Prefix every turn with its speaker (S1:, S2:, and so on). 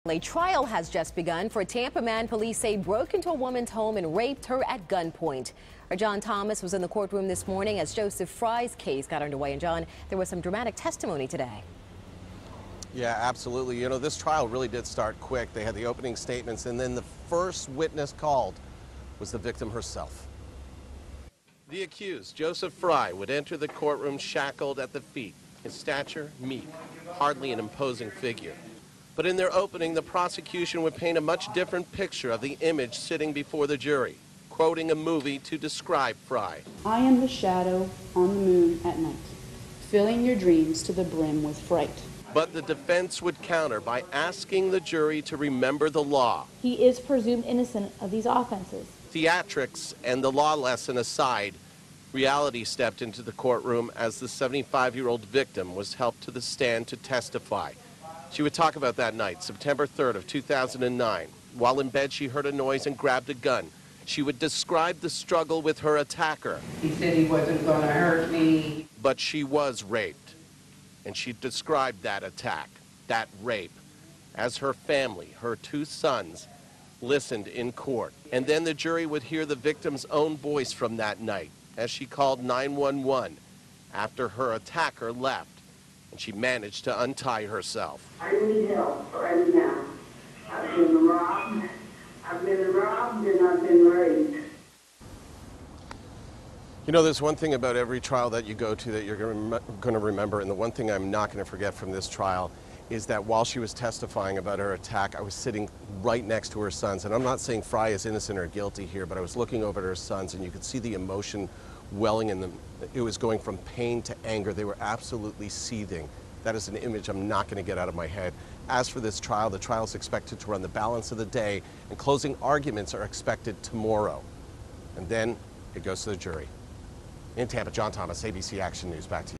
S1: A trial has just begun for a Tampa man police say broke into a woman's home and raped her at gunpoint. Our John Thomas was in the courtroom this morning as Joseph Frye's case got underway. And John, there was some dramatic testimony today.
S2: Yeah, absolutely. You know, this trial really did start quick. They had the opening statements, and then the first witness called was the victim herself. The accused, Joseph Frye, would enter the courtroom shackled at the feet. His stature, meek, hardly an imposing figure. But in their opening, the prosecution would paint a much different picture of the image sitting before the jury, quoting a movie to describe Frye.
S3: I am the shadow on the moon at night, filling your dreams to the brim with fright.
S2: But the defense would counter by asking the jury to remember the law.
S4: He is presumed innocent of these offenses.
S2: Theatrics and the law lesson aside, reality stepped into the courtroom as the 75-year-old victim was helped to the stand to testify. She would talk about that night, September 3rd of 2009. While in bed, she heard a noise and grabbed a gun. She would describe the struggle with her attacker.
S5: He said he wasn't going to hurt me.
S2: But she was raped. And she described that attack, that rape, as her family, her two sons, listened in court. And then the jury would hear the victim's own voice from that night as she called 911 after her attacker left. And she managed to untie herself.
S6: I need help right now. I've been robbed and I've been raped.
S2: You know, there's one thing about every trial that you go to that you're going to remember, and the one thing I'm not going to forget from this trial is that while she was testifying about her attack, I was sitting right next to her sons. And I'm not saying Frye is innocent or guilty here, but I was looking over at her sons, and you could see the emotion welling in them. It was going from pain to anger. They were absolutely seething. That is an image I'm not going to get out of my head. As for this trial, the trial is expected to run the balance of the day, and closing arguments are expected tomorrow. And then it goes to the jury. In Tampa, John Thomas, ABC Action News. Back to you.